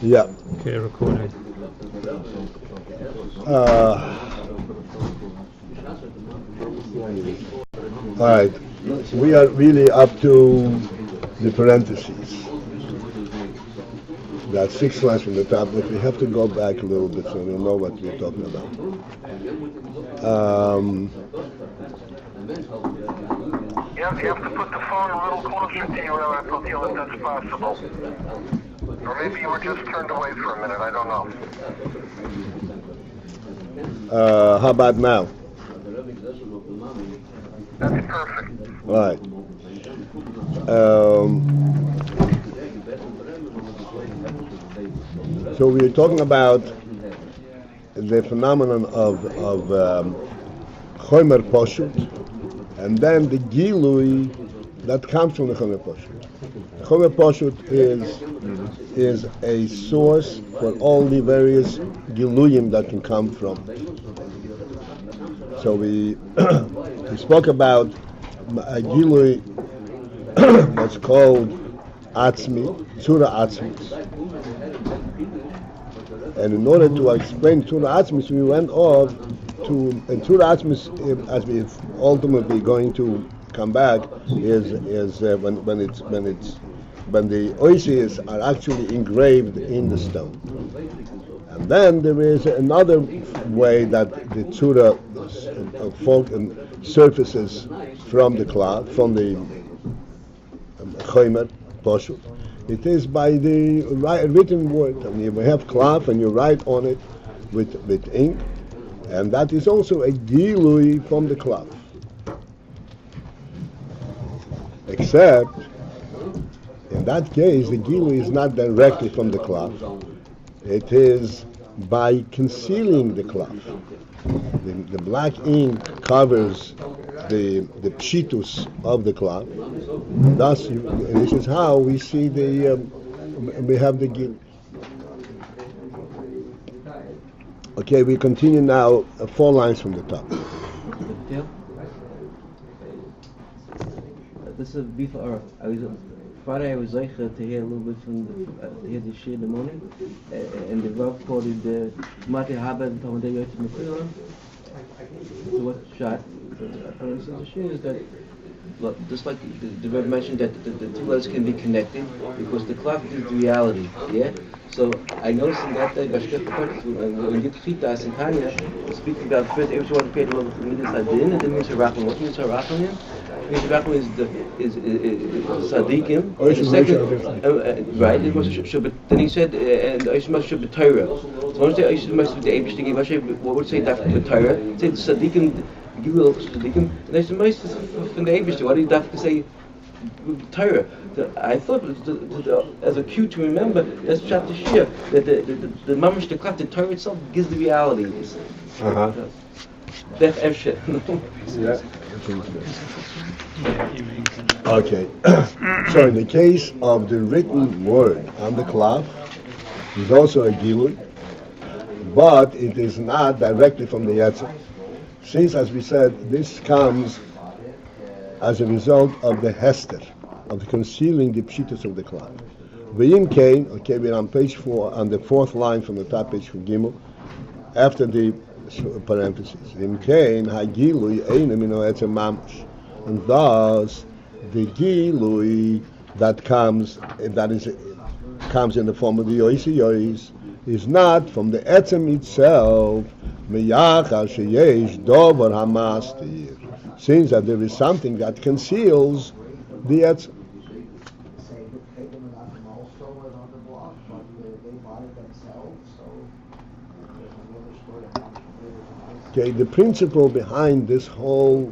Yeah. Okay, recorded. All right. We are really up to the parentheses. That's 6 lines from the top, but we have to go back a little bit so we'll know what we're talking about. You have to put the phone a little closer to you, Paltiel, if that's possible. Or maybe you were just turned away for a minute, I don't know. How about now? That's perfect. All right. So we're talking about the phenomenon of Chomer Poshut, and then the Gilui that comes from the Chomer Poshut. Chomer Poshut is a source for all the various Giluyim that can come from. So we spoke about a Gilui that's called Atzmi, Tzura Atzmi. And in order to explain Tzura Atzmi, we went off to, and Tzura Atzmi, as we ultimately going to come back, is when the oases are actually engraved in the stone. And then there is another way that the Tzura surfaces from the cloth, from the Chomer Poshut. It is by the written word. I mean, you have cloth and you write on it with ink, and that is also a gilui from the cloth. Except, in that case, the gilui is not directly from the cloth. It is by concealing the cloth. The black ink covers the pshitus of the cloth. Thus, this is how we see we have the gil. Okay, we continue now 4 lines from the top. This is before Friday. I was like to hear a little bit from hear the shir in the morning, and the Rav called it the Mati Haba and Talmudei Yotzim Mefila. So what shot? The shir is that, look, just like the Rav mentioned that the two letters can be connected because the cloth is the reality. Yeah. So I noticed in that when we get Chitas and Tanya, speaking about first every one create a little Midas Adin and then Midas Harachim. What means Harachim? Midas Harachim is Sadiqim. And the second, right? It was then he said, and Aishma should be Torah. So when you say Aishma must be the Abish thing, what would say that the Torah? Say Sadiqim, Gilul Sadiqim, and Aishma must from the Abish. Why do you have to say Torah? I thought as a cue to remember, that's Pshat Shir, that the mamash, the cloth, the Torah itself gives the reality. That's Efshe. Okay. So in the case of the written word on the cloth, is also a gilui, but it is not directly from the Yetzer. Since, as we said, this comes as a result of the Hester, of concealing the pshitus of the cloth. V'yim kain, okay, we're on page 4, on the 4th line from the top page from Gimel, after the parentheses. V'yim kain, ha'gilui einem ino etzem mamash. And thus, the gilui that comes in the form of the yois, is not from the etzem itself, miyachar sheyesh dover hamastir. Since that there is something that conceals the etzem. Okay, the principle behind this whole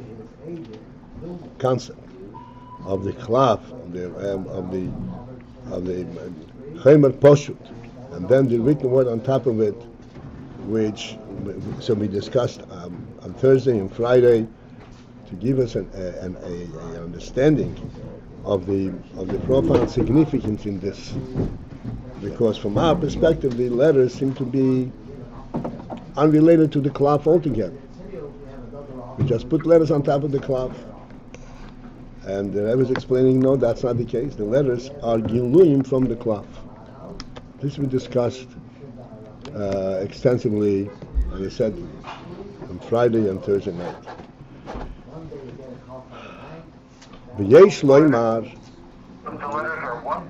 concept of the cloth, of the Chomer Poshut, and then the written word on top of it, which so we discussed on Thursday and Friday, to give us an understanding of the profound significance in this, because from our perspective, the letters seem to be unrelated to the cloth altogether. We just put letters on top of the cloth. And the Rebbe is explaining, no, that's not the case. The letters are giluyim from the cloth. This we discussed extensively, as I said, on Friday and Thursday night. V'yesh loymar. The letters are what?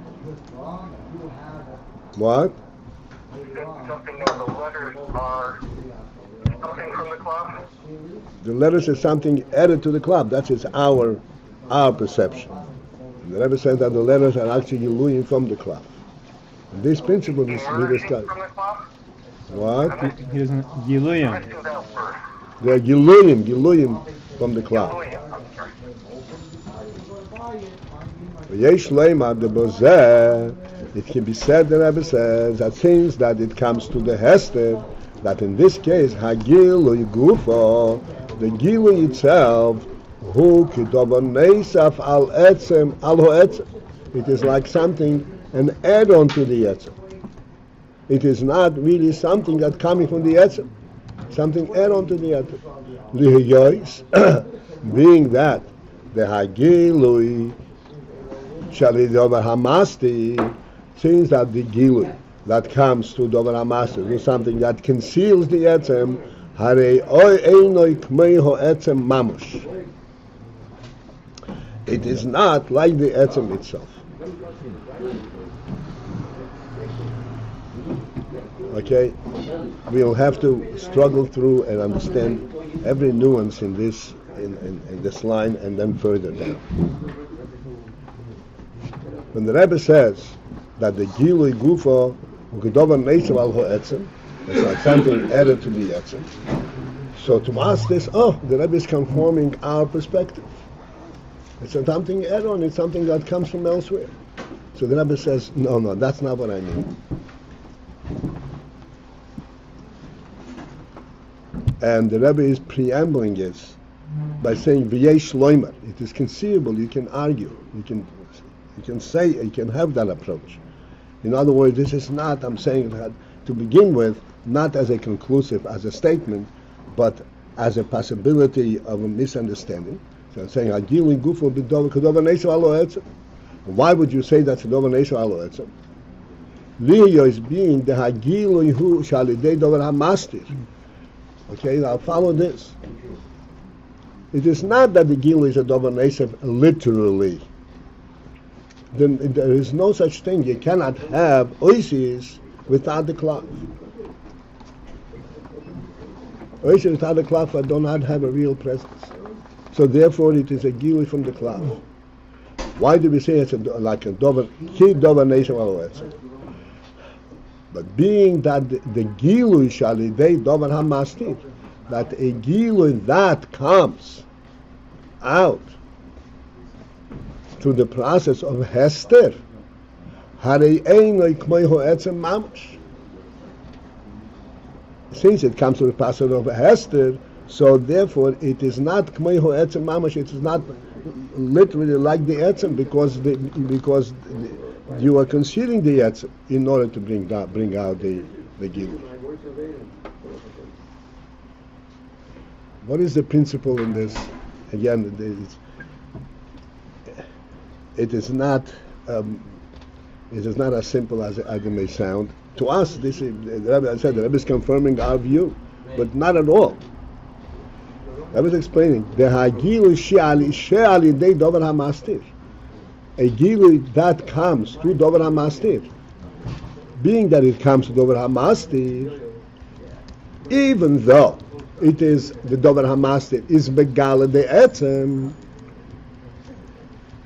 What? Something that the letters are something from the club? The letters is something added to the club. That is our perception. And the Rebbe said that the letters are actually Giluyim from the club. And this principle we discussed. From the club? What? He doesn't Giluyim. Let's do that first. They are Giluyim from the club. V'yesh loymar the bozeh. It can be said, the Rebbe says, that since that it comes to the Hester, that in this case, Hagilui Gufo, the Gilui itself, Hu Kidover Neisaf al Etzem al Hoetzem. It is like something, an add-on to the Etzem. It is not really something that coming from the Etzem. Something add-on to the Etzem. Lihiyois, being that, the Hagilui Shalidover Hamasti, since that the Gilui that comes to Dover HaMaster is something that conceals the Etzem, Harei Oy Einoi Kmei Ho Etzem Mamush. It is not like the Etzem itself. Okay? We'll have to struggle through and understand every nuance in this in this line and then further down. When the Rebbe says that the Gilui Gufo Ugedover Neisav al Hoetzem, it's like something added to the Etzem. So to ask this, the Rebbe is conforming our perspective. It's something add-on, it's something that comes from elsewhere. So the Rebbe says, no, that's not what I mean. And the Rebbe is preambling this by saying, V'yesh loymar. It is conceivable, you can argue, you can say, you can have that approach. In other words, this is not, I'm saying that to begin with, not as a conclusive, as a statement, but as a possibility of a misunderstanding. So I'm saying, Agilin Gufo B'Dover Kedover Neisav Al Hoetzem. Why would you say that's Kedover Neisav Al Hoetzem? Liyo is being the Hagilin Hu Shalidei Dover HaMastir. Okay, now follow this. It is not that the Gilui is a Dover Neisav literally. Then there is no such thing. You cannot have oasis without the cloth. Oasis without the cloth do not have a real presence. So therefore it is a Gilui from the cloth. Why do we say it's like a Dover, Ki Dover Neisav Al Hoetzem? But being that the Gilui Shalidei Dover HaMastir, that a Gilui that comes out through the process of Hester, Harei Einoi Kmei Ho Etzem Mamash. Since it comes through the process of Hester, so therefore it is not Kmei Ho Etzem Mamash, it is not literally like the Etzem, because you are concealing the Etzem in order to bring out the Gilui. What is the principle in this? Again, it is not as simple as it may sound. To us, this is, the Rebbe is confirming our view, but not at all. I was explaining the Hagilui She'ali Dei Dover HaMastir. A Gilui that comes to Dover HaMastir, being that it comes to Dover HaMastir, even though it is the Dover HaMastir is Begala de Etzem,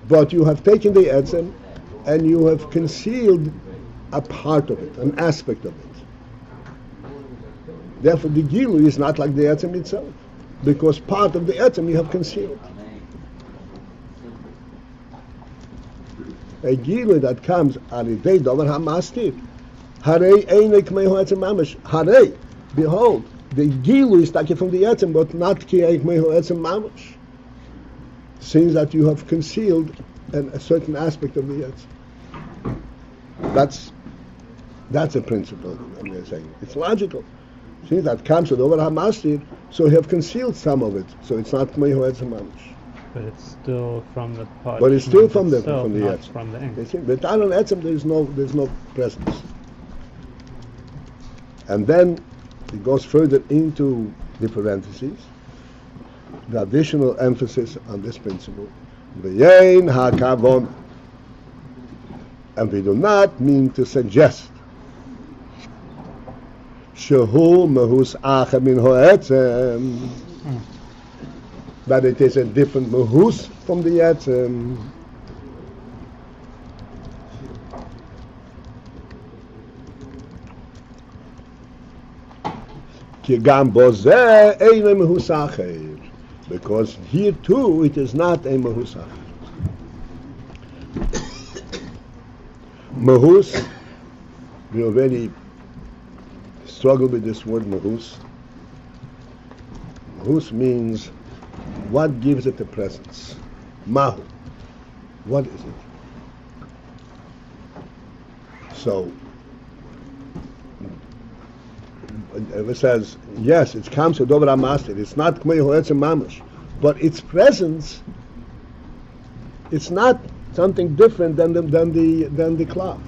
but you have taken the Etzem and you have concealed a part of it, an aspect of it. Therefore the Gilui is not like the Etzem itself, because part of the Etzem you have concealed. A Gilui that comes Aridei Dover HaMastir, Harei Einei Kmei Ho Etzem Mamash, Harei, behold, the Gilui is taken from the Etzem, but not Ki Kmei Ho Etzem Mamash. Since that you have concealed a certain aspect of the Etzem. That's a principle, I'm saying. It's logical. Since that comes with over HaMastir, so you have concealed some of it, so it's not Kmei Ho Etzem Mamash. But it's still from the part. But it's still from the Etzem. Etzem. From the ink. But on Etzem there's no presence. And then it goes further into the parentheses, the additional emphasis on this principle. V'yein hakavon. And we do not mean to suggest shehu mehus acher min ho'etzem, that it is a different mehus from the etzem. Ki gam bo zeh ein mehus acher, because here too it is not a mehus acher. Mahus, we already struggle with this word mahus. Mahus means what gives it a presence. Mahu, what is it? So, it says, yes, it comes to Dover HaMaster. It's not Kmei Hoetzem Mamash, but its presence, it's not something different than the klav.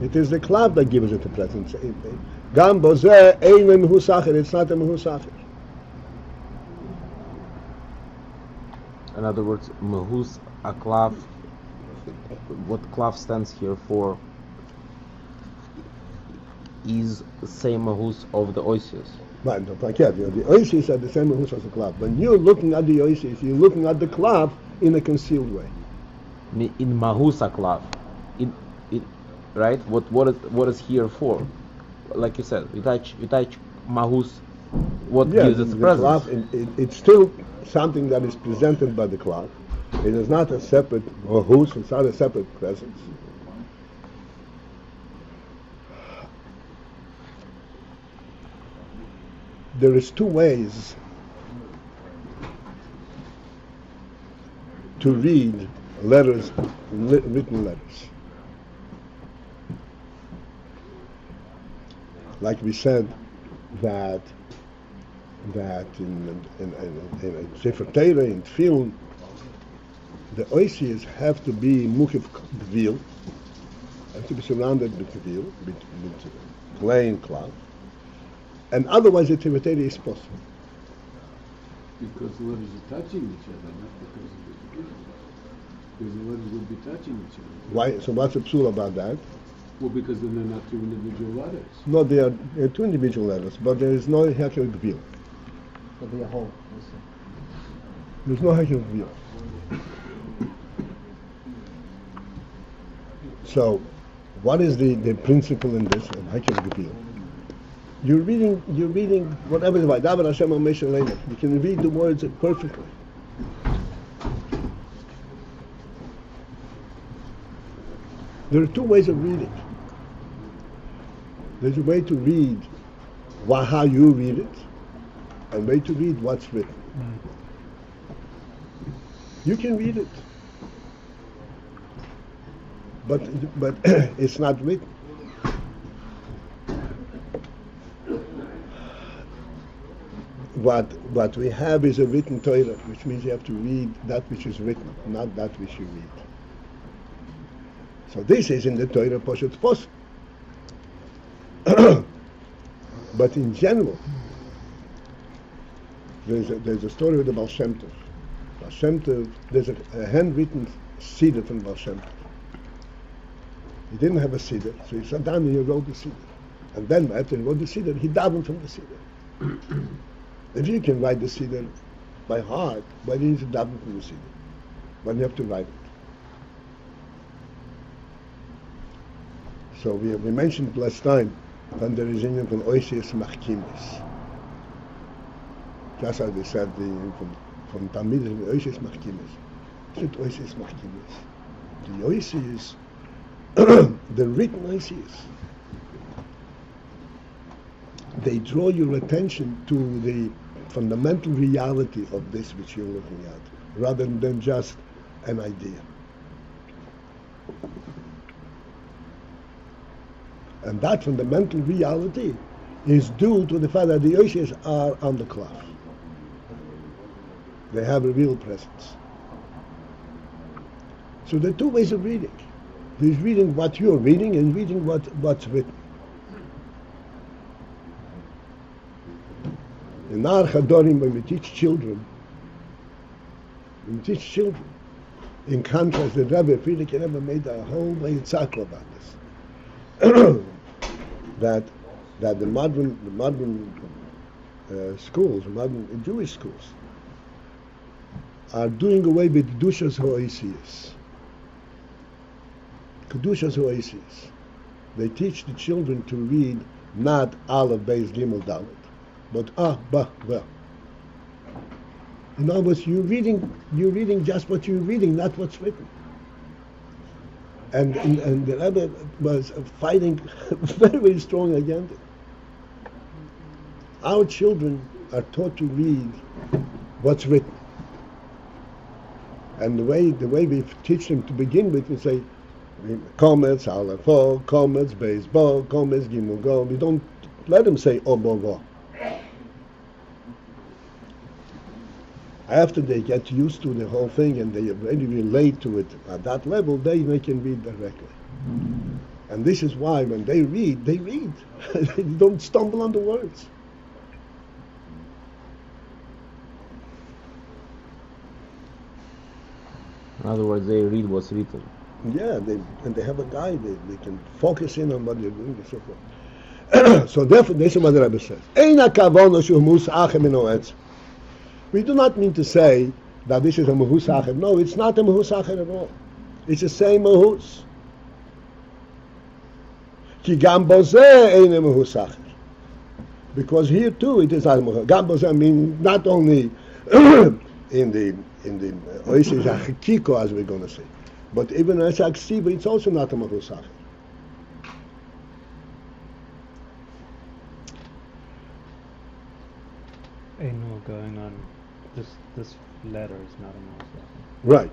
It is the klav that gives it the presence. Gam bozeh ein mehus acher. It's not a mehus acher. In other words, mehus a klav. What klav stands here for is the same mehus of the oisius. Right, don't forget, the oisius are the same mehus as the klav. When you're looking at the oisius, you're looking at the klav in a concealed way. In mahus a klav, right? What is here for? Like you said, you touch mahus. What gives it the presence? Klav, it's still something that is presented by the klav. It is not a separate mahus. It's not a separate presence. There is two ways to read letters, written letters. Like we said, that in Sefer Torah, in Tefillin, the oisias have to be mukhiv gvil, have to be surrounded with gvil, with plain cloth, and otherwise the Sefer Torah is possible. Because the letters are touching each other, not because of the division. Because the letters would be touching each other. Why? So what's the psul about that? Well, because then they're not two individual letters. No, they are two individual letters, but there is no hekel gvil. There'll be a hole. There's no hekel gvil. So, what is the principle in this of hekel gvil? You're reading whatever the David Hashem HaMesha Leina. You can read the words perfectly. There are two ways of reading. There's a way to read how you read it, and a way to read what's written. You can read it, but it's not written. What we have is a written Torah, which means you have to read that which is written, not that which you read. So this is in the Torah Poshet Pos. But in general, there's a story with the Baal Shem Tov. Baal Shem Tov, there's a handwritten Siddur from Baal Shem Tov. He didn't have a Siddur, so he sat down and he wrote the Siddur. And then after he wrote the Siddur, he davened from the Siddur. If you can write the Siddur by heart, why do you need to daven from the Siddur? When you have to write it. So we mentioned last time that there is in from Oisius Machkimis. Just as we said from Talmid in Oisius Machkimis. It's Oisius Machkimis. The Oisius, the written Oisius, they draw your attention to the fundamental reality of this which you're looking at, rather than just an idea. And that fundamental reality is due to the fact that the oisias are on the cloth. They have a real presence. So there are two ways of reading. There's reading what you're reading and reading what's written. In our Chadorim, when we teach children, in contrast, the Rebbe Friedrich Rebbe made a whole Vayitzakel about this. that the modern schools, modern Jewish schools, are doing away with Kedushas Ho'esius. Kedushas Ho'esius. They teach the children to read not Aleph, Beis, Gimel, Dalet, but Ba, Ba. In other words, you're reading just what you're reading, not what's written. And the Rebbe was fighting very, very strong against it. Our children are taught to read what's written. And the way we teach them to begin with, we say, Komets, Aleph, O, Komets, Beis, Bo, Komets, Gimel, Go. We don't let them say O, Bo, Bo. After they get used to the whole thing and they really relate to it at that level, they can read directly. And this is why when they read. They don't stumble on the words. In other words, they read what's written. Yeah, they have a guide. They can focus in on what they're doing and so forth. So therefore, this is what the Rebbe says. Eina kavona shu mus achem ino etz. We do not mean to say that this is a mahus acher. No, it's not a mahus acher at all. It's the same mahus. Ki gam bozeh eine mahus acher. Because here too it is not a mahus. Gam bozeh means not only in the oisis achikiko, as we're going to say, but even as aksiva, it's also not a mahus acher. Ain't no going on. This letter is not a mouse. Right.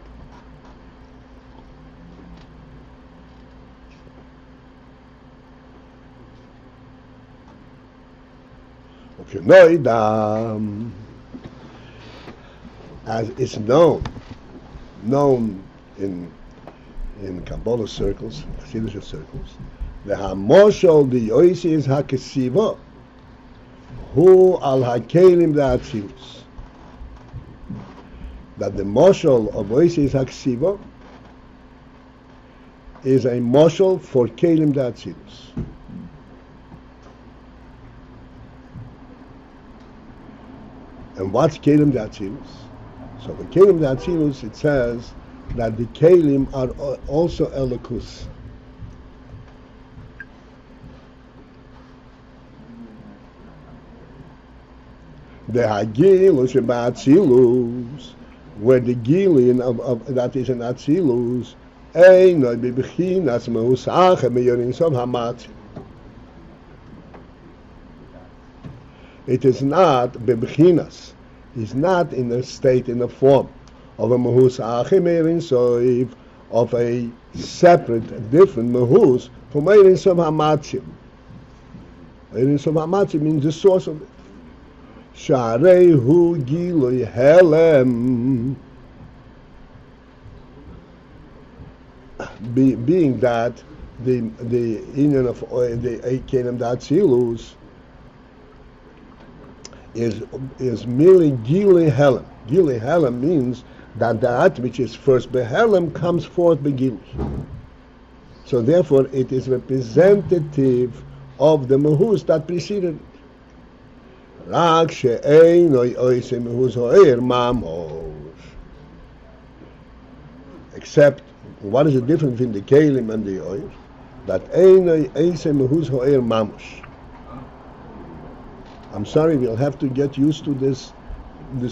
Okay, no, as it's known in Kabbalah circles, Chassidish circles, the Hamoshol the Yoisi is Hakesiva, who al Hakelim the Atzilus. That the moshel of Yoisi is Haksiva is a moshel for Kelim the Atzilus. And what's Kelim the Atzilus? So the Kelim the Atzilus, it says that the Kelim are also Elokus. The Hagil is about Atzilus, where the Gilin of that is an Atzilus, Eino bebechinas meusache meyorin som hamat. It is not bebechinas. It's not in a state, in a form of a mehusache meyorin soiv, of a separate, different mehus from meyorin som hamatzim. Meyorin som hamatzim means the source of it. Sharei hu gilui helem. Being that the union of the Kelim Datzilus is merely Gili Helem. Gili Helem means that which is first Behelem comes forth Begilus. So therefore it is representative of the Mehus that preceded it. Rak she'einoi oise Mehus ho'er mamos. Except, what is the difference between the Kelim and the oil? That einoi oise Mehus ho'er mamos. I'm sorry, we'll have to get used to this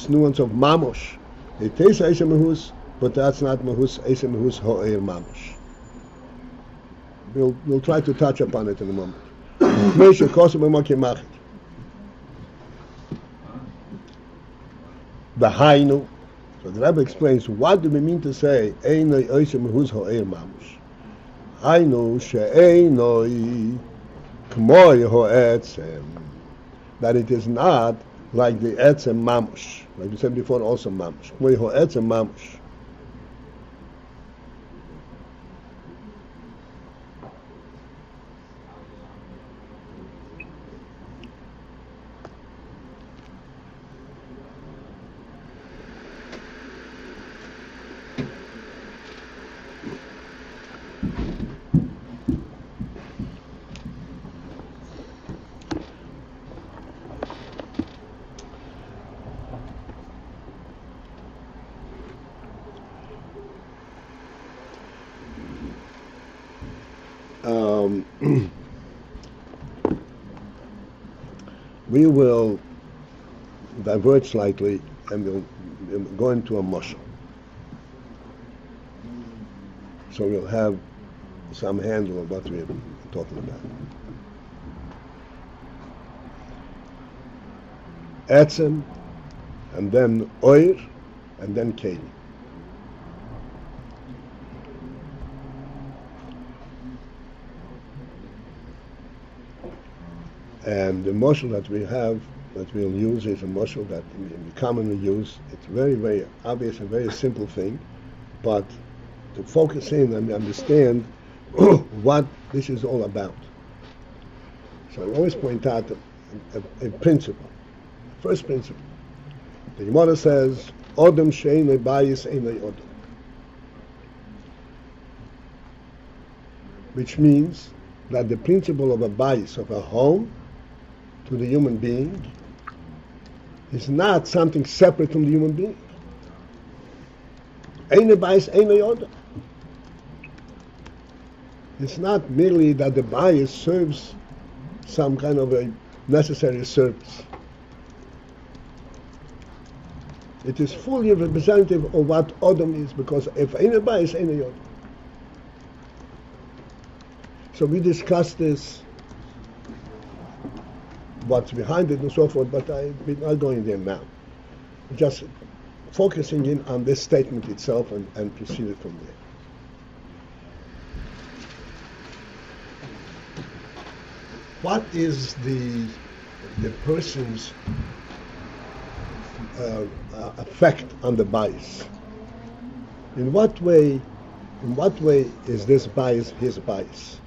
nuance of mamosh. It is Eise Mehus, but that's not Mehus, Eise Mehus Ho'er Mamosh. We'll try to touch upon it in a moment. The Hainu. So the Rebbe explains, what do we mean to say Einoi Eise Mehus Ho'er Mamosh? Hainu she'einoi k'moi ho'etzem. That it is not like the etzem mamush, like we said before, also mamush. K'moi ho'etzem mamush. we will divert slightly and we'll go into a mushal. So we'll have some handle of what we're talking about. Etzem, and then Oir, and then Keli. And the mushal that we have, that we'll use, is a mushal that we commonly use. It's very, very obvious, a very simple thing, but to focus in and understand what this is all about. So I always point out a principle. First principle. The Gemara says, Odom she'enei bayis enei odom. Which means that the principle of a bayis, of a home, to the human being, is not something separate from the human being. Enei bayis enei odom. It's not merely that the bayis serves some kind of a necessary service. It is fully representative of what Odom is, because if ain't a bayis, ain't a Odom. So we discussed this, what's behind it and so forth, but we're not going there now. Just focusing in on this statement itself and proceeded from there. What is the person's effect on the bias? In what way is this bias his bias?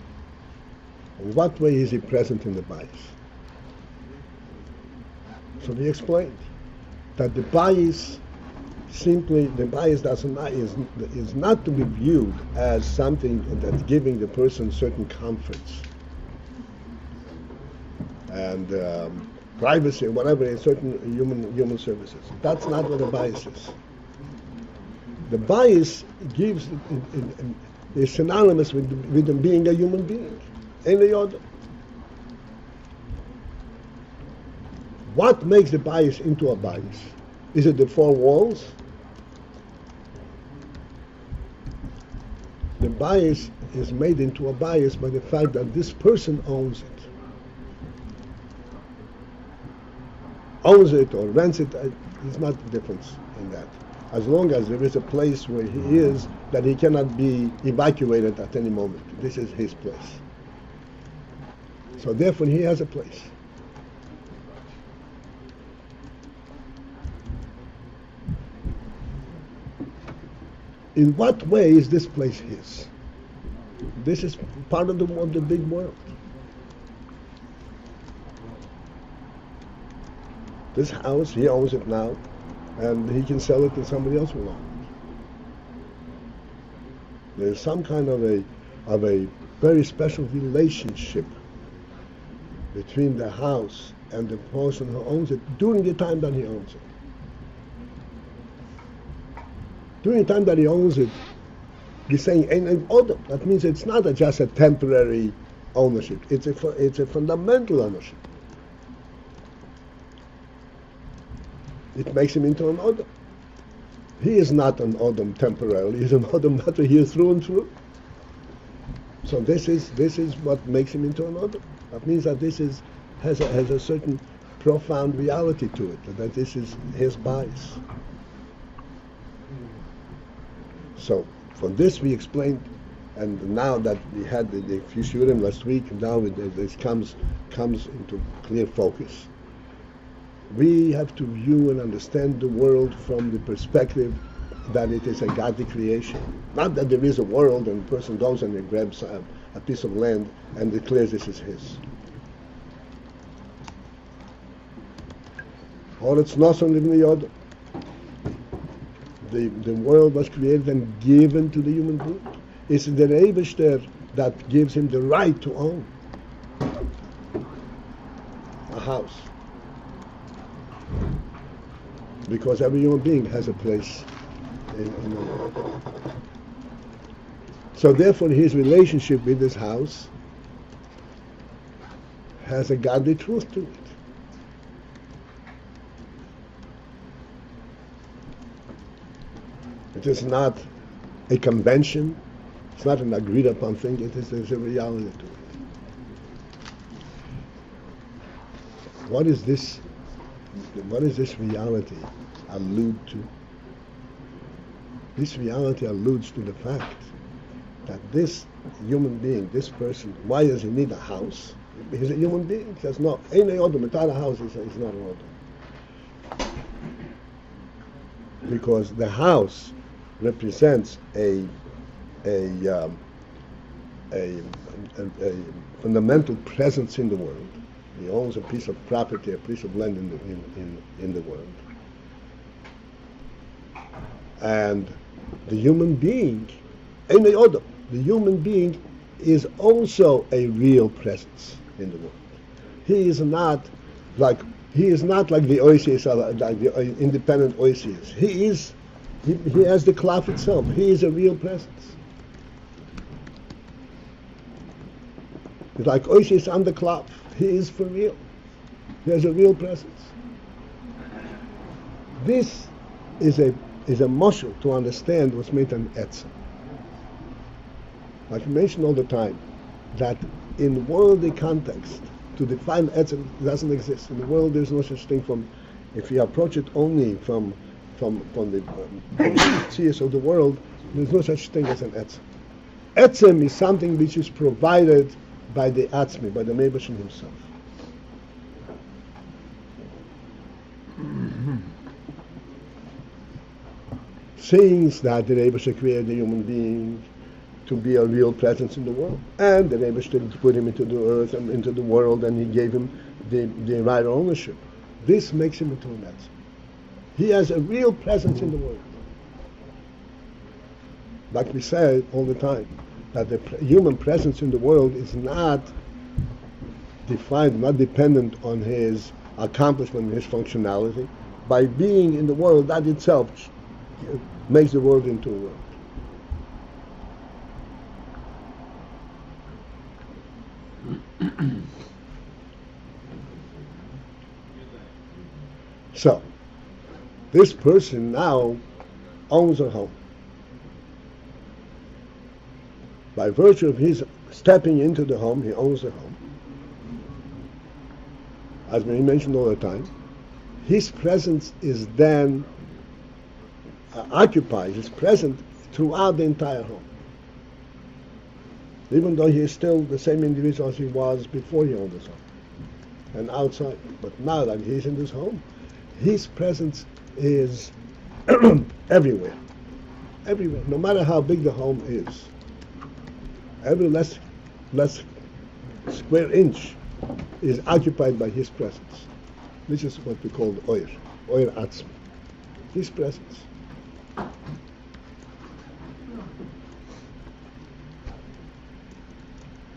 In what way is he present in the bias? So we explained that the bias is not to be viewed as something that's giving the person certain comforts and privacy, whatever, in certain human services. That's not what the bias is. The bias is synonymous with them being a human being. Any other. What makes the bias into a bias? Is it the four walls? The bias is made into a bias by the fact that this person owns it. Owns it or rents it, there's not a difference in that. As long as there is a place where he is that he cannot be evacuated at any moment. This is his place. So therefore he has a place. In what way is this place his? This is part of the big world. This house, he owns it now, and he can sell it to somebody else who owns it. There's some kind of a very special relationship between the house and the person who owns it during the time that he owns it. During the time that he owns it, he's saying an odom. That means it's not just a temporary ownership. It's a fundamental ownership. It makes him into an odom. He is not an odom temporarily. He's an odom matter here through and through. So this is what makes him into an odom. That means that this has a certain profound reality to it. That this is his bias. So for this we explained, and now that we had the few shiurim last week, now this comes into clear focus. We have to view and understand the world from the perspective that it is a godly creation. Not that there is a world and a person goes and he grabs a piece of land and declares this is his. Or it's not only the other. The world was created and given to the human being. It's the Eibishter that gives him the right to own a house. Because every human being has a place in the world. So therefore his relationship with this house has a godly truth to it. It is not a convention. It's not an agreed upon thing. There's a reality to it. What is this reality allude to? This reality alludes to the fact that this human being, this person, why does he need a house? He's a human being. He says, no, any other without a house is not an order. Because the house represents a fundamental presence in the world. He owns a piece of property, a piece of land in the world. And the human being, the human being is also a real presence in the world. He is not like the Oisius, like the independent Oisius. He has the Klaf itself. He is a real presence. It's like Oisius on the Klaf. He is for real. He has a real presence. This is a moshel to understand what's meant an etzem. Like we mention all the time, that in worldly context, to define etzem doesn't exist. In the world, there's no such thing if you approach it only from the seers of the world, there's no such thing as an etzem. Etzem is something which is provided by the Atzmi, by the Mebashin himself. Since that the Rebbe created the human being to be a real presence in the world, and the Rebbe put him into the earth and into the world, and he gave him the right ownership. This makes him into an Etzem. He has a real presence in the world. Like we say all the time, that the human presence in the world is not defined, not dependent on his accomplishment, his functionality. By being in the world, that itself makes the world into a world. So, this person now owns a home. By virtue of his stepping into the home, he owns the home. As we mentioned all the time, his presence is then occupied, is present throughout the entire home. Even though he is still the same individual as he was before he owned this home and outside. But now that he's in this home, his presence is everywhere. Everywhere, no matter how big the home is. Every less square inch is occupied by his presence. This is what we call the Oyer Atzmi. His presence.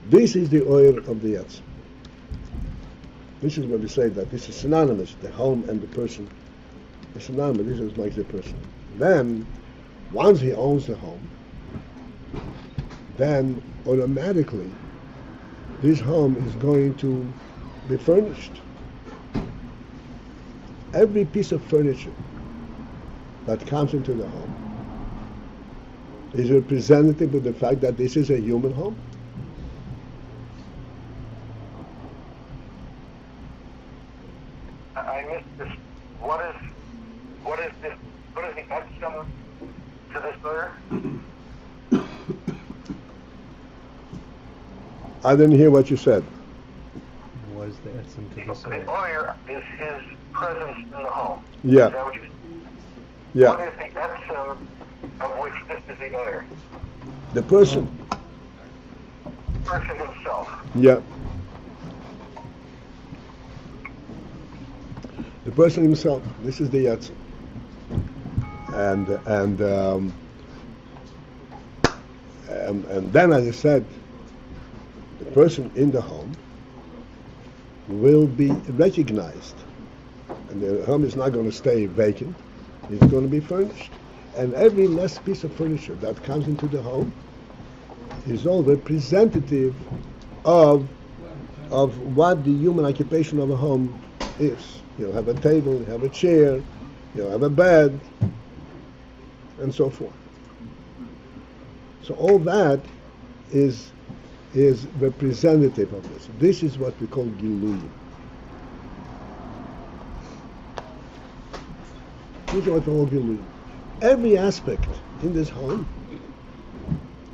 This is the Oyer of the Atzmi. This is what we say, that this is synonymous, the home and the person. It's synonymous, this is what makes the person. Then, once he owns the home, then automatically this home is going to be furnished. Every piece of furniture that comes into the home is representative of the fact that this is a human home. I missed this. What is this? What is the etzem to this lawyer? I didn't hear what you said. What is the etzem to this The lawyer? lawyer is his presence in the home. Yeah. Is that what you said? Yeah. What is the etzem of which this is the lawyer? The person. The person himself. Yeah. The person himself. This is the Yatzim. And then, as I said, the person in the home will be recognized, and the home is not going to stay vacant. It's going to be furnished, and every last piece of furniture that comes into the home is all representative of of what the human occupation of a home is. You have a table, you have a chair, you have a bed, and so forth. So all that is representative of this. This is what we call Giluyim. This is what we call Giluyim. Every aspect in this home.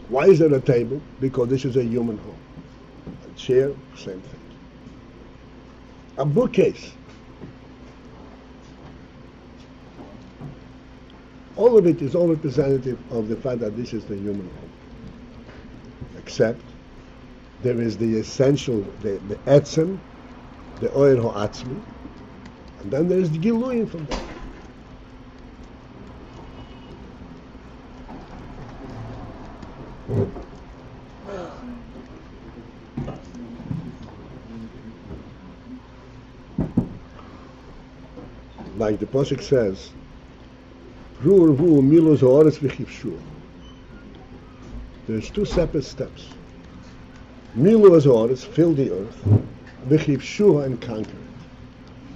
Why is there a table? Because this is a human home. A chair, same thing. A bookcase. All of it is all representative of the fact that this is the human home. Except there is the essential, the etzem, the oyer ha'atzmi, and then there is the giluyim from that. Like the Pasuk says, there's two separate steps. Milu ha'oretz, fill the earth, v'chivshuha, and conquer it.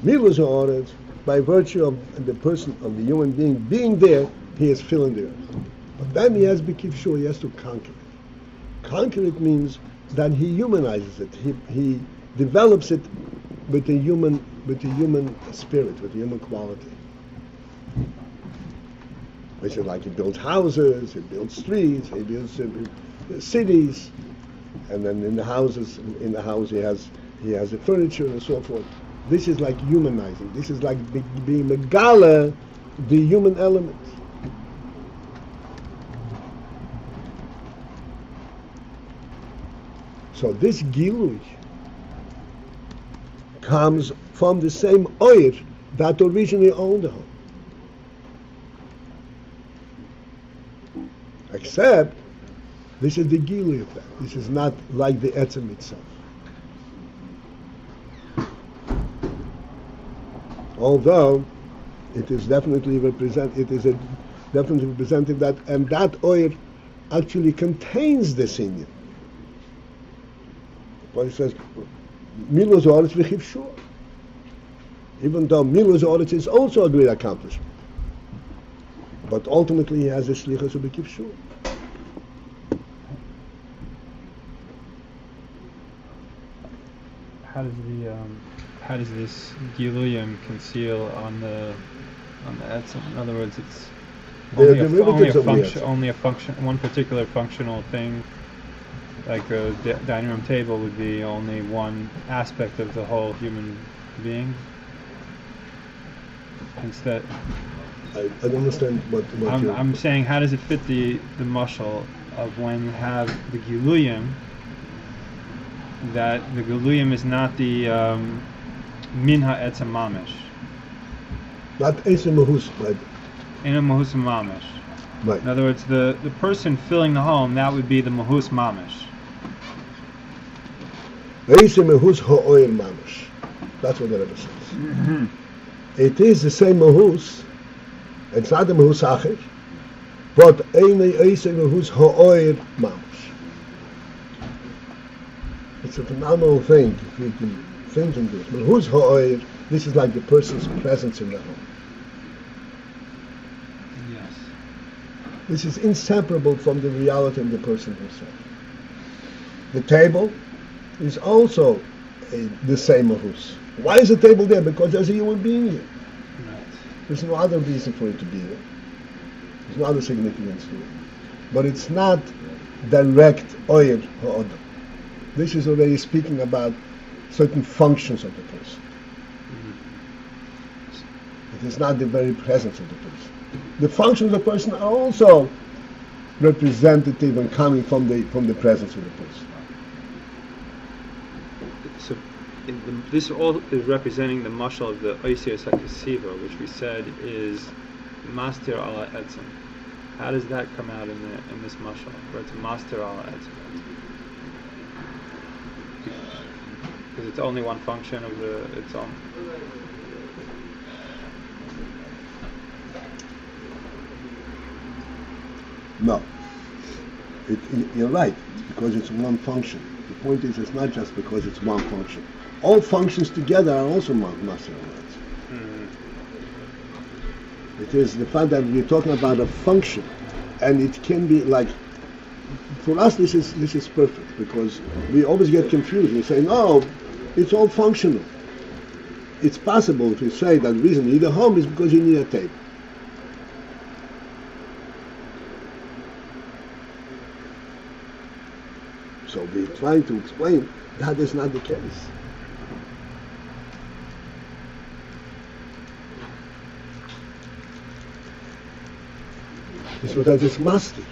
Milu ha'oretz, by virtue of the person, of the human being there, he is filling the earth. But then he has b'kivshuha, he has to conquer it. Conquer it means that he humanizes it. He develops it with the human spirit, with the human quality. Which is like he builds houses, he builds streets, he builds cities, and then in the house he has the furniture and so forth. This is like humanizing. This is like being megala, the human element. So this gilui comes from the same oyer that originally owned the home. Except, this is the gilui of that. This is not like the etzem itself. Although, it is definitely definitely representative that, and that oyer actually contains the senior. But it says, Milu Zoretz v'chivshuah. Even though Milu Zoretz is also a great accomplishment. But ultimately he has a shlichus v'kivshuah. How does this giluyim conceal on the etzem? In other words, it's only a function, one particular functional thing. Like a dining room table would be only one aspect of the whole human being. Instead, I don't understand what I'm saying. How does it fit the mashal of when you have the giluyim? That the giluyim is not the min ha'etzem mamish. Not etzem mahus, right? In a mahus mamish. Right. In other words, the person filling the home, that would be the mahus mamish. Etzem mahus ha'oyer mamish. That's what the Rebbe says. Mm-hmm. It is the same mahus. It's not the mahus acher, but etzem mahus ha'oyer mamish. It's a phenomenal thing if you can think in this. But who's ha'oyer? This is like the person's presence in the home. Yes. This is inseparable from the reality of the person himself. The table is also the same mahus. Why is the table there? Because there's a human being here. Right. There's no other reason for it to be there. There's no other significance to it. But it's not direct oyer ha'odam. This is already speaking about certain functions of the person. Mm-hmm. It is not the very presence of the person. The functions of the person are also representative and coming from the presence of the person. So, this all is representing the mashal of the Oisios HaKesiva, which we said is master ala etzem. How does that come out in this mashal, where it's master ala etzem? Because it's only one function of its own. No. You're right, because it's one function. The point is, it's not just because it's one function. All functions together are also master elements. It is the fact that we're talking about a function, and it can be like, for us this is perfect, because we always get confused. We say, no, it's all functional. It's possible to say that the reason you need a home is because you need a table. So we're trying to explain that is not the case. It's because it's master.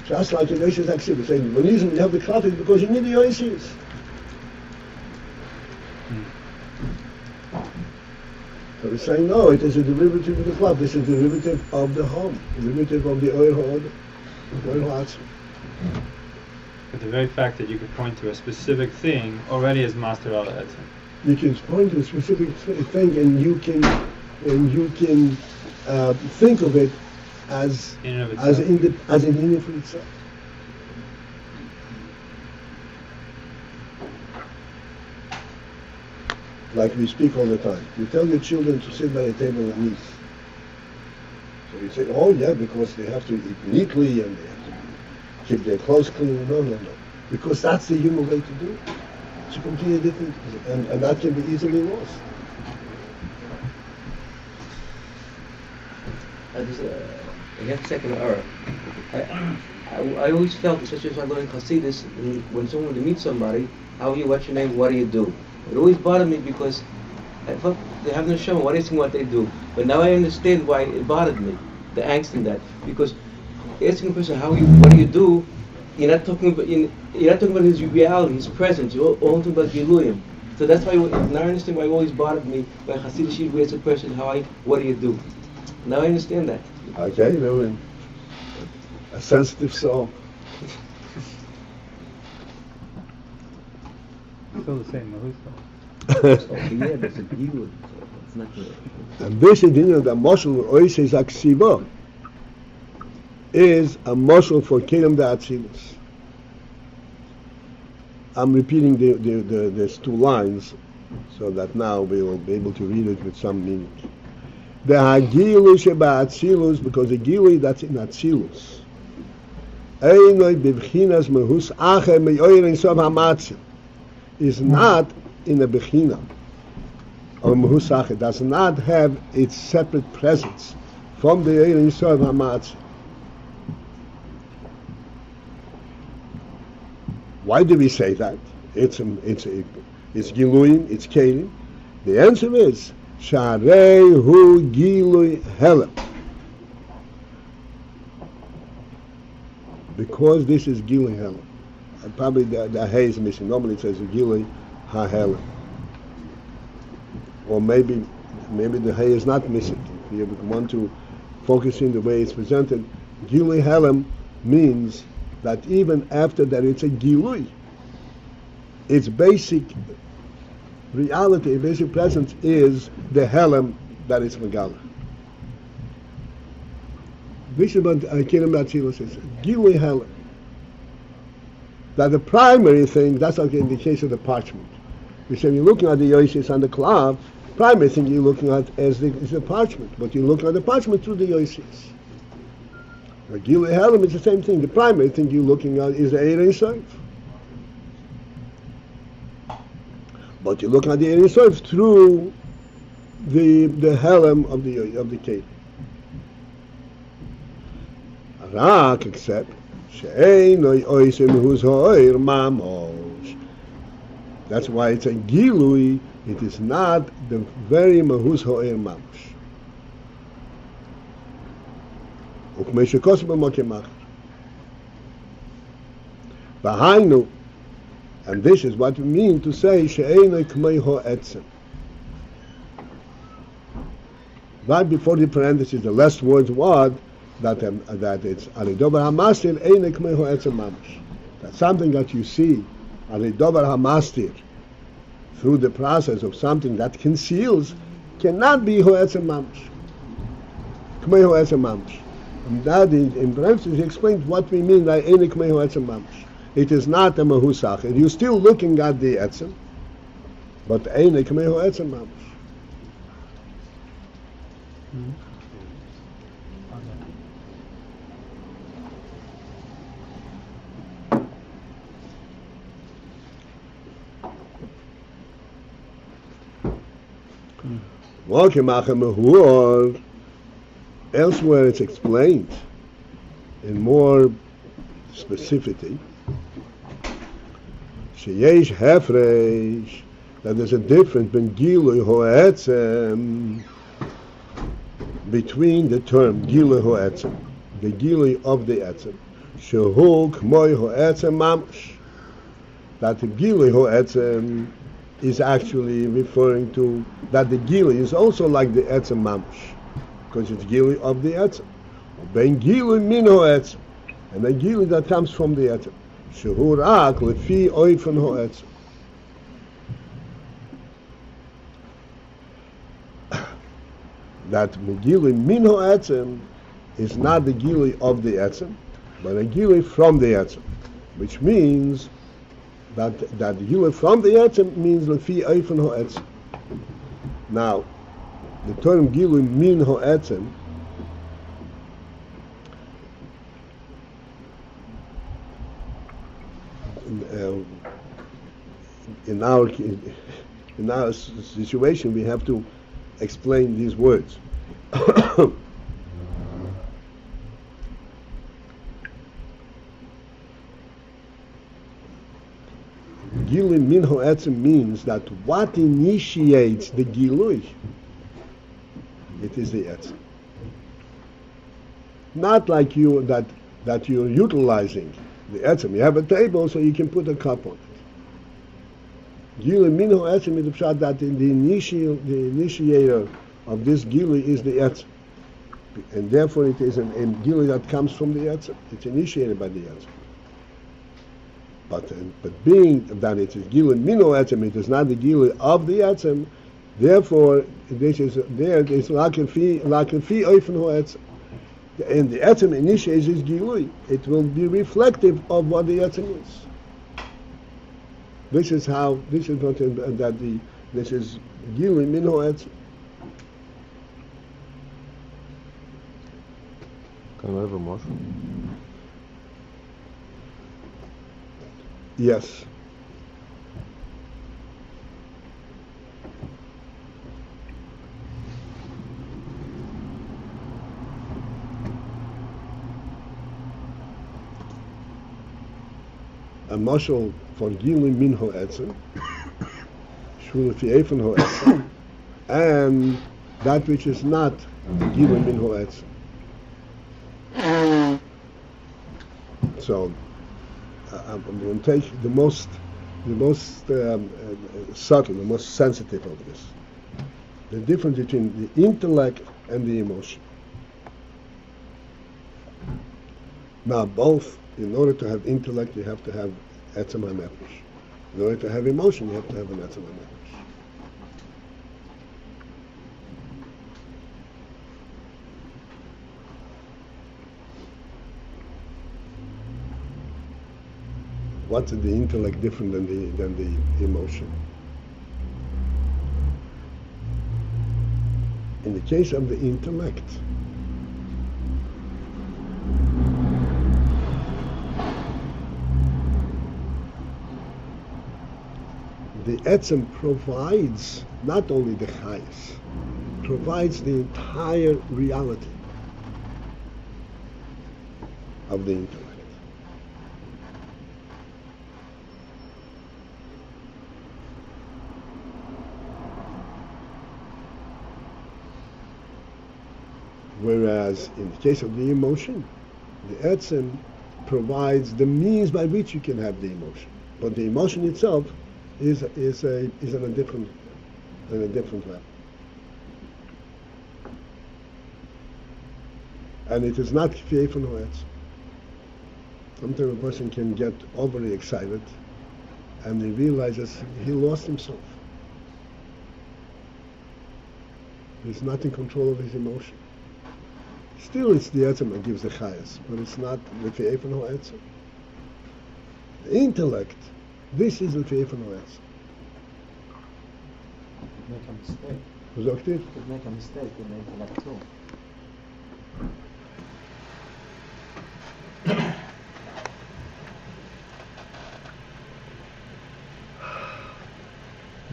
Just like in Oishis Aksiv, saying the reason you have the cloth is because you need the Oishis. So we're saying, no, it is a derivative of the cloth. This is a derivative of the home, a derivative of the Oir Ha'od, Oir Ha'atzim. But the very fact that you could point to a specific thing already is master ala etzem. You can point to a specific thing, and you can think of it as In and of as itself. as an unit for itself. Like we speak all the time. You tell your children to sit by a table and eat. So you say, oh yeah, because they have to eat neatly and they have to keep their clothes clean. No. Because that's the human way to do it. It's a completely different, and that can be easily lost. I have a second error. I always felt, especially if I learned Hasidus, when someone would meet somebody, how are you, what's your name, what do you do? It always bothered me because I thought they have no shame, what is what they do. But now I understand why it bothered me, the angst in that. Because asking a person, what do you do, you're not talking about his reality, his presence, you're all talking about Giluyim. So that's why, now I understand why it always bothered me, by Hasidic Yid, as a person, what do you do? Now I understand that. Okay, a sensitive soul. Still the same, Yeah, that's a Giluyim. It's not good. And this is the moshel Oishis Aksiva is a moshel for Kedem Da'atzilus. I'm repeating these two lines so that now we will be able to read it with some meaning. The Hagilu Sheba Atzilus, because the Gilui that's in Atzilus. Einoi Bibchinas Mehus Acher Me'oirin Sob HaMatzil is not in a Bechina. Or Mehus Acher does not have its separate presence from the Eirin Sob HaMatzil. Why do we say that? It's Giluim, it's Kelim. The answer is Sharei Hu Gilui Helem. Because this is Gilui Helem. And probably the Hay is missing. Normally it says Gilui HaHelem. Or maybe the Hay is not missing. If you want to focus in the way it's presented, Gilui Helem means that even after that it's a Gilui, its basic reality, basic presence is the Helem that is Megala. This is what Kedem Da'atzilus says, Gilui Helem. That the primary thing, that's like in the case of the parchment. We say you're looking at the Yoshis on the cloth, primary thing you're looking at is the parchment, but you're looking at the parchment through the Yoshis. The Gilui Helem is the same thing. The primary thing you're looking at is the Eirin Sof. But you're looking at the Eirin Sof through the Helem of the cave. Rak, except she'einoi oisem hus ha'oir mamosh. That's why it's a Gilui. It is not the very mahus ha'oir mamosh. Behind, and this is what we mean to say she'einoi k'mei ha'etzem. Right before the parenthesis, the last word was that it's alidobar hamastir einoi k'mei ha'etzem mamash. That's something that you see alidobar hamastir through the process of something that conceals cannot be ha'etzem mamash. K'mei ha'etzem mamash. And that in parentheses he explains what we mean by einoi k'mei ha'etzem mamash. it is not a mahusach. You're still looking at the etzem, but ein ekmehu etzem mamash. Elsewhere it's explained in more specificity. Sheyesh hefresh, that there's a difference between gilui ho'etzem, between the term gilui ho'etzem, the gilui of the etzem, shehu k'moi ho'etzem mamash, that the gilui ho'etzem is actually referring to that the gilui is also like the etzem mamash, because it's gilui of the etzem. Ben gilui min ho'etzem, and the gilui that comes from the etzem. Shehu rak lefi oifen ho'etzem. That gilui min ho'etzem is not the gilui of the etzem, but a gilui from the etzem, which means that the gilui from the etzem means lefi oifen ho'etzem. Now, the term gilui min ho'etzem in our situation we have to explain these words. Gilui min ho'etzem means that what initiates the gilui, it is the etzem. Not like you that you're utilizing the etzem. You have a table so you can put a cup on it. Gilui min ho'etzem is the pshat that the initiator of this gilui is the etzem, and therefore it is a gilui that comes from the etzem. It's initiated by the etzem. But being that it is gilui min ho'etzem, it is not the gilui of the etzem. Therefore, this is there. It's lakefi oifen ho'etzem, and the etzem initiates this gilui. It will be reflective of what the etzem is. This is how. This is not that the. This is gilui min ho'etzem. Can we have a motion? Yes. A mashal for gilui min ho'etzem, shul lefi oifen ho'etzem, and that which is not gilui min ho'etzem. So I'm going to take the most subtle, the most sensitive of this. The difference between the intellect and the emotion. Now, both, in order to have intellect, you have to have etzem hanefesh. In order to have emotion, you have to have an etzem hanefesh. What's the intellect different than the emotion? In the case of the intellect, the etzem provides not only the chayes, provides the entire reality of the intellect. Whereas in the case of the emotion, the etzem provides the means by which you can have the emotion, but the emotion itself is on a different level, and it is not kfiyei from etzem. Sometimes a person can get overly excited, and he realizes he lost himself. He's not in control of his emotion. Still, it's the etzem that gives the chayas, but it's not the kfiyei from etzem. Intellect, this is Lefi Eifon Ha'etzem. Make a mistake. Was sagt ihr? Could make a mistake in the intellect too.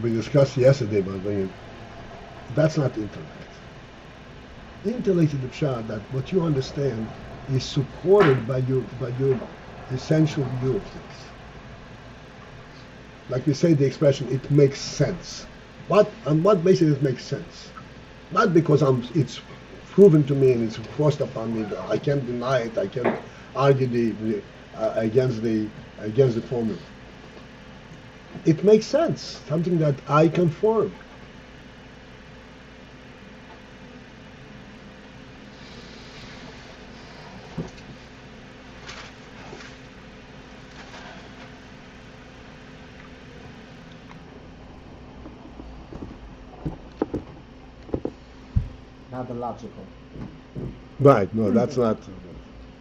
We discussed yesterday about that's not intellect. Intellect is the pshat that what you understand is supported by your essential view of things. Like we say the expression, it makes sense. On what basis it makes sense? Not because it's proven to me and it's forced upon me. I can't deny it. I can't argue against the formula. It makes sense. Something that I can form. Not the logical. Right, no, that's not.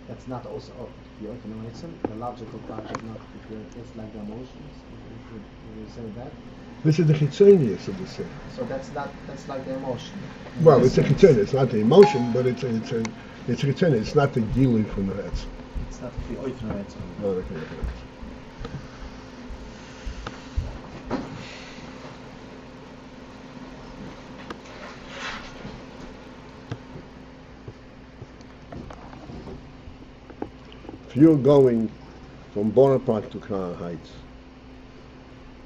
That's not also the economicism. The logical part is not. It's like the emotions. You say that. This is the chitzonius of the sin. So that's like the emotion. Well, it's a chitzonius. It's not the emotion, but it's a chitzonius. It's not the gilui from the head. It's not the economicism. No, okay. If you're going from Borough Park to Crown Heights,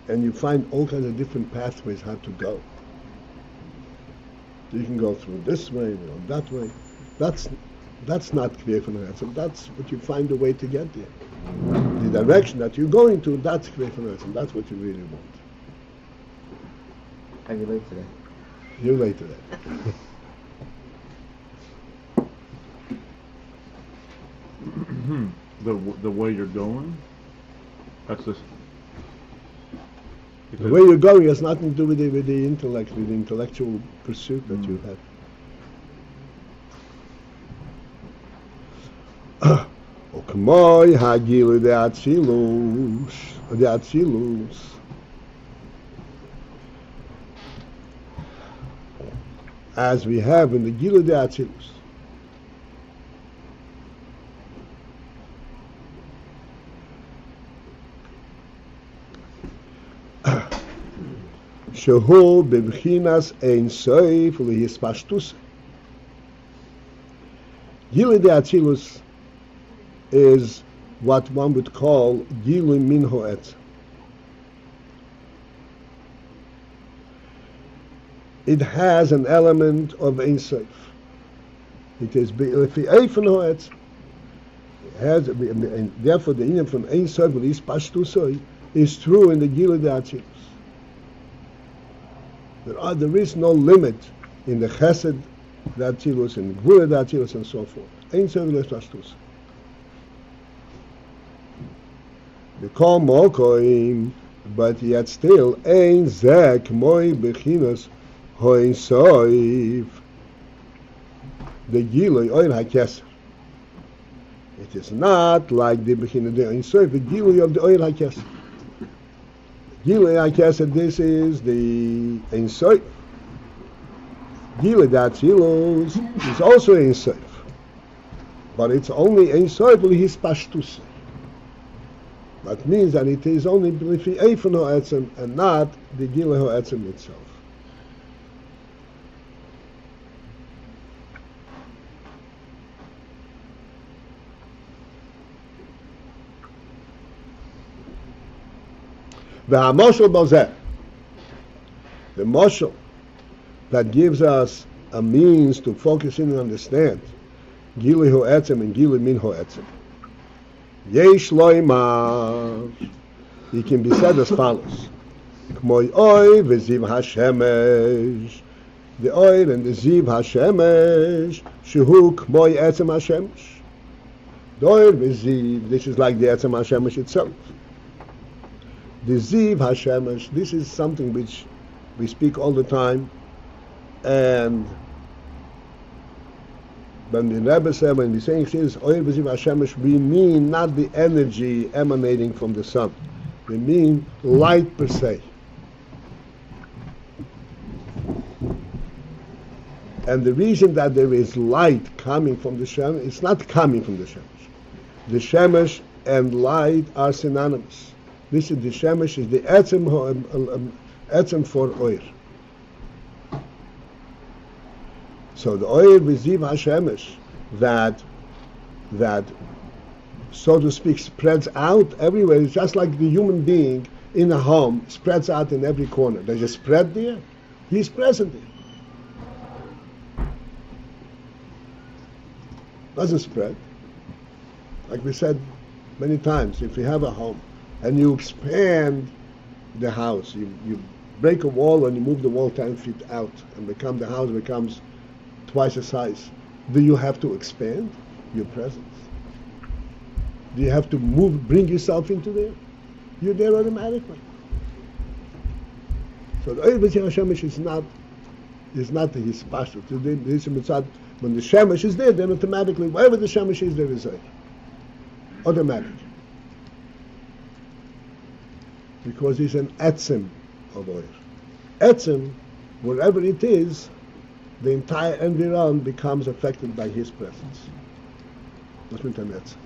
and you find all kinds of different pathways how to go. You can go through this way, or that way. That's not Kviyeh from the Etzem. That's what you find a way to get there. The direction that you're going to, that's Kviyeh from the Etzem. That's what you really want. Are you late today? You're late today. The way you're going, that's this. The way you're going has nothing to do with the intellect, with the intellectual pursuit that you have. Okmoy hagilu de atzilus. As we have in the Gilu de Atzilus. Shehu bebchinas ein soif lihispashtus. Gilu de Atzilus is what one would call Gilu min ho'etz. It has an element of ein soif. It is lefi eifon ho'etz. It has, and therefore the inyan from ein soif lihispashtus is true in the Gilu de Atzilus. There is no limit in the Chesed, the Atzilus, and Gvura the Atzilus, and so forth. Ein soif lihispashtus. They call Mokoim, but yet still ein zek moi bechinas hoin soif. The Gilui oil hakeser. It is not like the bechinas the ein soif, the Gilui of the oil hakeser. Gilui hakeser, this is the ein soif. Gilui Atzilus is also ein soif, but it's only ein soif lihispashtus. That means that it is only Lefi Eifon Ha'etzem and not the Gilui Ha'etzem itself. The moshel that gives us a means to focus in and understand Gilui Ha'etzem and Gilui min Ha'etzem. Yesh loimar. It can be said as follows: K'moy oy v'ziv hashemesh. The oil and the ziv hashemesh, shehu k'moy etzem hashemesh. The oil v'ziv, this is like the etzem hashemesh itself. The ziv hashemesh, this is something which we speak all the time, and when the Rebbe said, when the saying is Oyer B'ziv HaShemesh, we mean not the energy emanating from the sun. We mean light per se. And the reason that there is light coming from the Shemesh, it's not coming from the Shemesh. The Shemesh and light are synonymous. This is the Shemesh, is the Etzem for Oyer. So the Oyer B'ziv HaShemesh, that, so to speak, spreads out everywhere. It's just like the human being in a home spreads out in every corner. There's a spread there. He's present there. Doesn't spread. Like we said many times, if you have a home and you expand the house, you break a wall and you move the wall 10 feet out and the house becomes twice the size. Do you have to expand your presence? Do you have to bring yourself into there? You're there automatically. So the Oyer B'ziv HaShemesh is not the hispashut. When the Shemesh is there, then automatically, wherever the Shemesh is, there is Oyer. Automatic. Because he's an Etzem of Oyer. Etzem, wherever it is, the entire environment becomes affected by his presence. That's what I'm Etzem.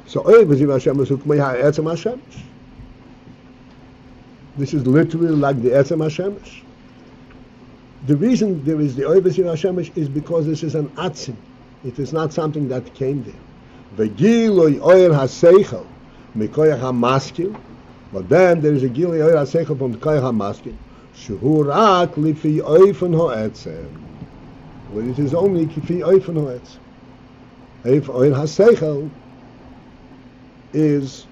So Oyer B'ziv HaShemesh Hukmei HaEtzem HaShemesh. This is literally like the Etzem HaShemesh. The reason there is the Oyer B'ziv HaShemesh is because this is an Atzim. It is not something that came there. V'giloi Oyer HaSeichel Mikoyach HaMaskil. But then there is a Giloi Oyer HaSeichel from the Koyach HaMaskil. Shehu rak lifi Oifen HaEtzem. When it is only lifi Oifen HaEtzem. If Oyer HaSeichel is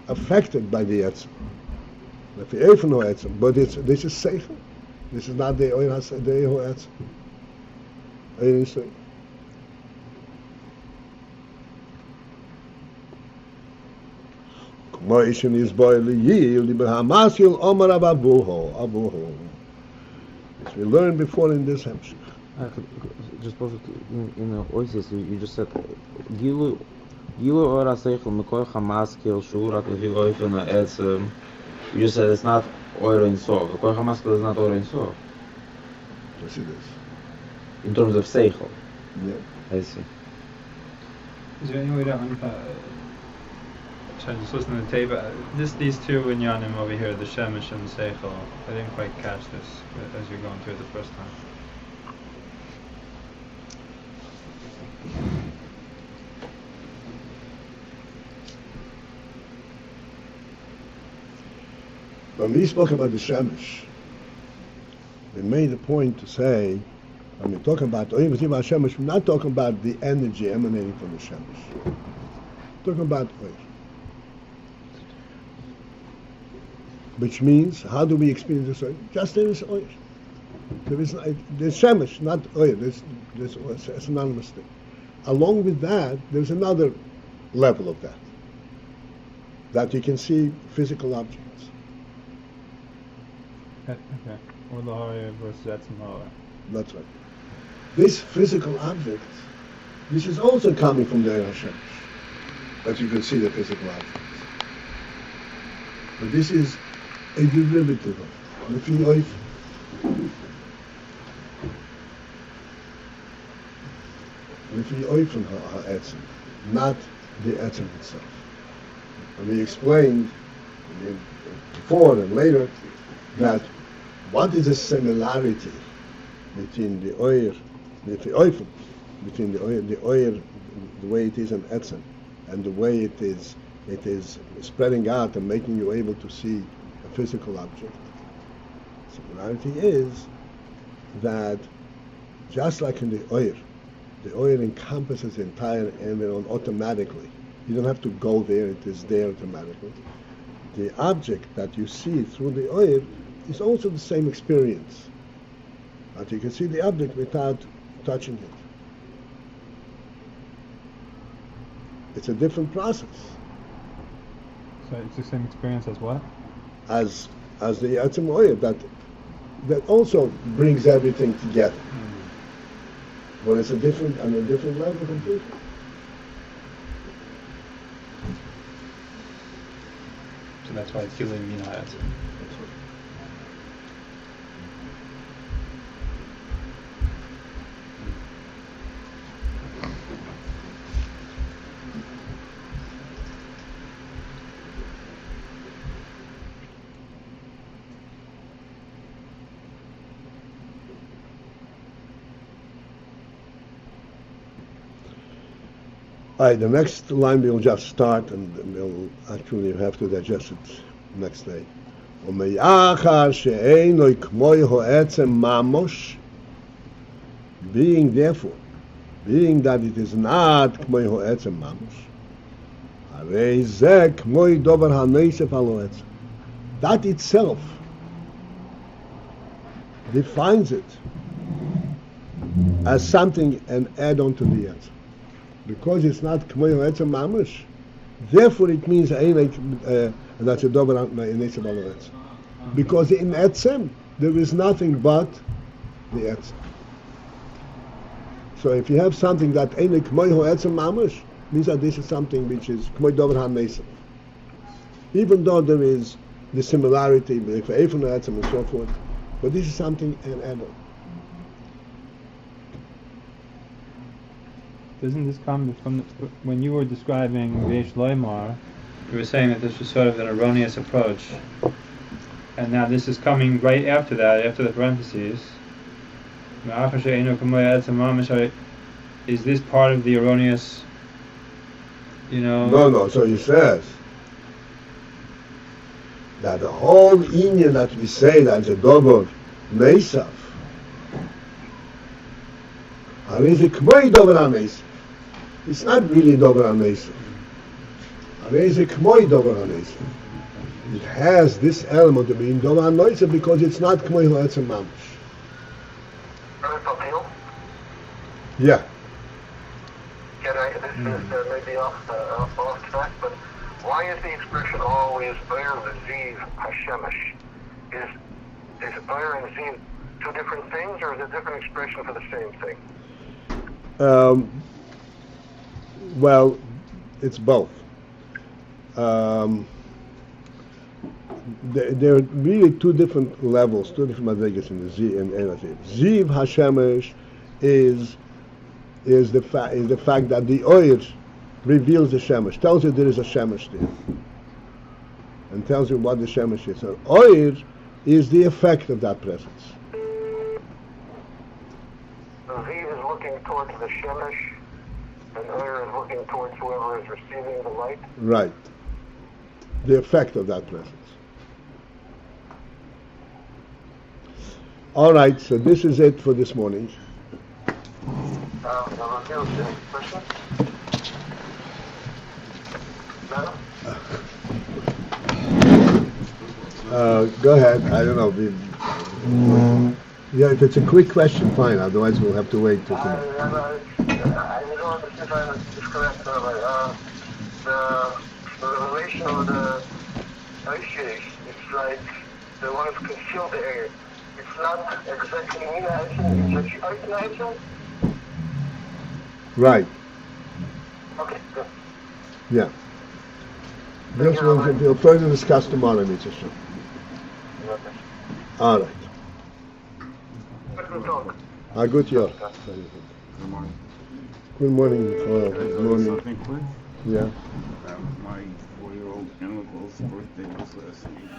affected by the Etzem. But this is Seichel. This is not the Oyer HaEtzem. Ayin Seichel. Which we learned before in this Hemshech. Just in Oasis, you just said Gilu Ora Seichel Mekoy Hamaskil Shurak Levi Etzem. You just said it's not Oira in Sof. Mekoy Hamaskil is not Oira in Sof. Yes, it is. In terms of Seichel. Yeah. I see. Is there any way to try to just listen to the tape? These two inyanim over here, the Shemesh and the Seichel, I didn't quite catch this as you're going through it the first time. When we spoke about the Shemesh, we made a point to say, when we talk about Oyer B'ziv HaShemesh, we're not talking about the energy emanating from the Shemesh. We're talking about Oyer. Which means, how do we experience this Oyer? Just there is Oyer. There's Shemesh, not Oyer. There's a synonymous thing. Along with that, there's another level of that you can see physical objects. Okay. Or the Oyer versus Etzem Oyer. That's right. This physical object, this is also coming from the Oyer HaShemesh. But you can see the physical objects. But this is a derivative of it. Lefi Oifen HaEtzem, not the Etzem itself. And we explained before and later that what is the similarity between the Oyer, between the Oyer, the way it is an Etzem, and the way it is spreading out and making you able to see a physical object. Similarity is that just like in the Oyer encompasses the entire environment automatically. You don't have to go there, it is there automatically. The object that you see through the Oyer is also the same experience. But you can see the object without touching it. It's a different process. So it's the same experience as what? as the Etzem Oyer that also brings everything together. But it's on a different level completely. So that's why it's Gilui Mina Etzem. All right, the next line we'll just start and we'll actually have to digest it next day. Being that it is not k'moi ho'etzem mamosh, harei zeh k'moi dover ha'neisef alo etzem. That itself defines it as something, an add-on to the etzem. Because it's not k'moi ho'etzem mamosh, therefore it means that's a dover ha'neisef alo etzem. Because in etzem there is nothing but the etzem. So if you have something that ain't k'moi ho'etzem mamosh, means that this is something which is k'moi dover ha'neisef. Even though there is the similarity with eifun ho'etzem and so forth, but this is something an add-on. Doesn't this come from when you were describing Veish Loimar, you were saying that this was sort of an erroneous approach, and now this is coming right after that, after the parentheses. Is this part of the erroneous, No, so he says that the whole inyan that we say that the dover neisaf, it's not really dover neisaf. It has this element of being dover neisaf because it's not k'moi ho'etzem mamosh. Paltiel? Yeah. This is maybe off track, but why is the expression always Beir Ziv Hashemesh? Is Beir and Ziv two different things, or is it a different expression for the same thing? Well, it's both. There are really two different levels, two different madrigas in the Ziv and Ziv. Ziv Hashemesh is the fact that the oil reveals the shemesh, tells you there is a shemesh there, and tells you what the shemesh is. So oil is the effect of that presence. The Ziv is looking towards the shemesh, and oil is looking towards whoever is receiving the light. Right. The effect of that presence. All right, so this is it for this morning. Go ahead. I don't know. Yeah, if it's a quick question, fine. Otherwise, we'll have to wait till tomorrow. I don't understand if I understood this correct. The revelation of the Ayin, it's like the one who's concealed the air. It's not exactly Mina Ayin, it's actually Ayin Ayin. Right. Okay, good. Yeah. This we'll further discuss tomorrow, Mr. Shah. All right. Good talk. Good year. Good morning. Good morning. Something quick? Yeah. My 4-year-old Annabelle's birthday was last week.